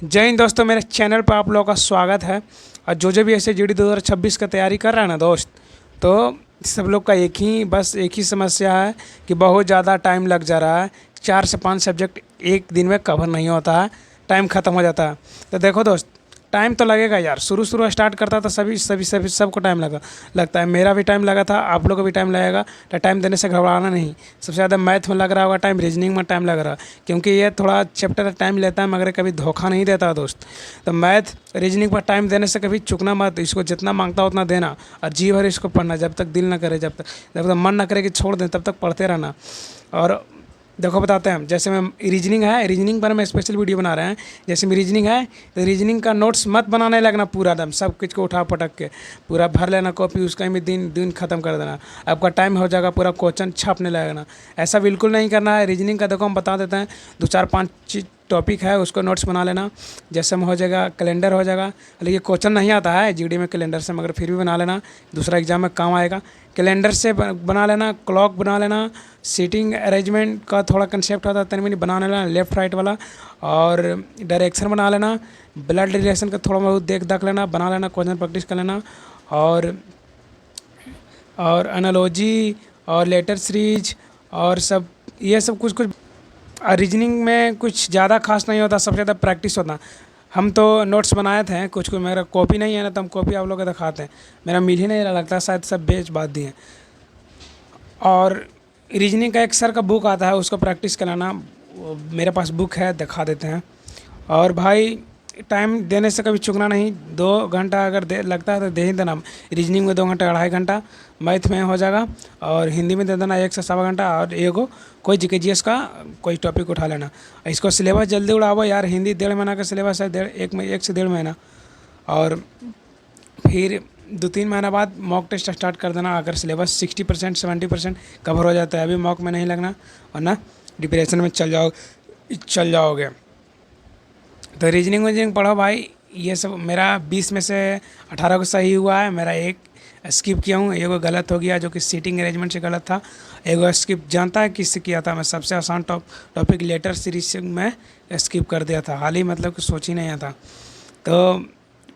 जय हिंद दोस्तों, मेरे चैनल पर आप लोगों का स्वागत है। और जो भी ऐसे जीडी 2026 का तैयारी कर रहा है ना दोस्त, तो सब लोग का एक ही समस्या है कि बहुत ज़्यादा टाइम लग जा रहा है। 4 से 5 सब्जेक्ट एक दिन में कवर नहीं होता है, टाइम ख़त्म हो जाता है। तो देखो दोस्त, टाइम तो लगेगा यार। शुरू स्टार्ट करता था सबको टाइम लगता है। मेरा भी टाइम लगा था, आप लोगों को भी टाइम लगेगा। तो टाइम देने से घबराना नहीं। सबसे ज़्यादा मैथ में लग रहा होगा टाइम, रीजनिंग में टाइम लग रहा है, क्योंकि ये थोड़ा चैप्टर टाइम लेता है मगर कभी धोखा नहीं देता दोस्त। तो मैथ रीजनिंग पर टाइम देने से कभी चुकना मत। इसको जितना मांगता है उतना देना, और जी भर इसको पढ़ना। जब तक दिल ना करे, जब तक मन ना करे कि छोड़ दें, तब तक पढ़ते रहना। और देखो बताते हैं, जैसे मैं रीजनिंग है, रीजनिंग पर मैं स्पेशल वीडियो बना रहे हैं। जैसे में रीजनिंग है तो रीजनिंग का नोट्स मत बनाने लगना पूरा दम, सब कुछ को उठा पटक के पूरा भर लेना कॉपी, उसका भी दिन दिन ख़त्म कर देना। आपका टाइम हो जाएगा, पूरा क्वेश्चन छापने लगना। ऐसा बिल्कुल नहीं करना है। रीजनिंग का देखो हम बता देते हैं, 2 4 5 चीज टॉपिक है, उसको नोट्स बना लेना। जैसे में हो जाएगा कैलेंडर हो जाएगा, लेकिन क्वेश्चन नहीं आता है जीडी में कैलेंडर से, मगर फिर भी बना लेना, दूसरा एग्जाम में काम आएगा। कैलेंडर से बना लेना, क्लॉक बना लेना, सीटिंग अरेंजमेंट का थोड़ा कंसेप्ट होता है तनिक बना लेना, लेफ़्ट राइट वाला। और डायरेक्शन बना लेना, ब्लड रिलेशन का थोड़ा बहुत देख लेना, बना लेना, क्वेश्चन प्रैक्टिस कर लेना। और एनालॉजी और लेटर सीरीज और सब, ये सब कुछ कुछ। रीजनिंग में कुछ ज़्यादा खास नहीं होता, सबसे ज़्यादा प्रैक्टिस होता। हम तो नोट्स बनाए थे कुछ कुछ, मेरा कॉपी नहीं है ना, तो हम कॉपी आप लोग को दिखाते हैं। मेरा मिल ही नहीं रहा, लगता है शायद सब बेच बात दिए। और रीजनिंग का एक सर का बुक आता है, उसको प्रैक्टिस कराना। मेरे पास बुक है, दिखा देते हैं। और भाई टाइम देने से कभी चुकना नहीं। 2 घंटा अगर लगता है तो दे ही देना। रीजनिंग में 2 घंटा 2.5 घंटा, मैथ में हो जाएगा। और हिंदी में दे देना 1 से 1.25 घंटा। और एगो कोई जीके जीएस का कोई टॉपिक उठा लेना। इसको सिलेबस जल्दी उड़ावो यार। हिंदी 1.5 महीना का सिलेबस है, 1 से 1.5 महीना। और फिर 2 3 महीना बाद मॉक टेस्ट स्टार्ट कर देना। अगर सिलेबस 60% 70% कवर हो जाता है, अभी मॉक में नहीं लगना, वरना डिप्रेशन में चल जाओगे। तो रीजनिंग पढ़ो भाई। ये सब मेरा 20 में से 18 को सही हुआ है। मेरा एक स्किप किया हूँ, एगो गलत हो गया, जो कि सीटिंग अरेंजमेंट से गलत था। एगो स्किप जानता है किससे किया था? मैं सबसे आसान टॉपिक लेटर सीरीज में स्किप कर दिया था, हाल ही, मतलब कि सोच ही नहीं था। तो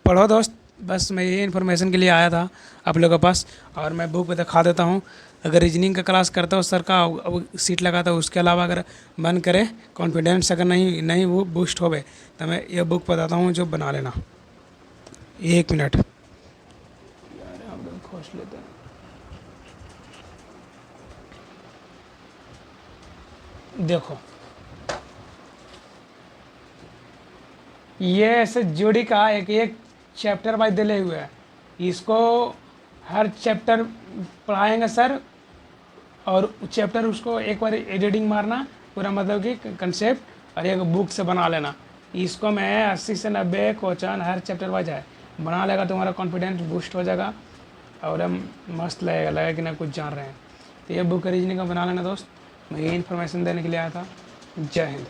पढ़ो दोस्त, बस मैं ये इन्फॉर्मेशन के लिए आया था आप लोगों के पास। और मैं बुक दिखा देता हूँ। अगर रीजनिंग का क्लास करता हो सर का, अब सीट लगाता हूँ, उसके अलावा अगर मन करे, कॉन्फिडेंस अगर नहीं वो बूस्ट होवे, तो मैं ये बुक बताता हूँ, जो बना लेना। 1 मिनट यार, हम लोग खोज लेते हैं। देखो, ये ऐसे जोड़ी का एक एक चैप्टर वाइज दिले हुए है। इसको हर चैप्टर पढ़ाएंगे सर, और चैप्टर उसको एक बार एडिटिंग मारना पूरा, मतलब कि कंसेप्ट, और एक बुक से बना लेना। इसको मैं 80 से 90 क्वेश्चन हर चैप्टर वाइज है, बना लेगा, तुम्हारा कॉन्फिडेंस बूस्ट हो जाएगा। और हम मस्त लगेगा कि ना कुछ जान रहे हैं। तो ये बुक रीजनिंग का बना लेना दोस्त। मैं ये इन्फॉर्मेशन देने के लिए आया था। जय हिंद।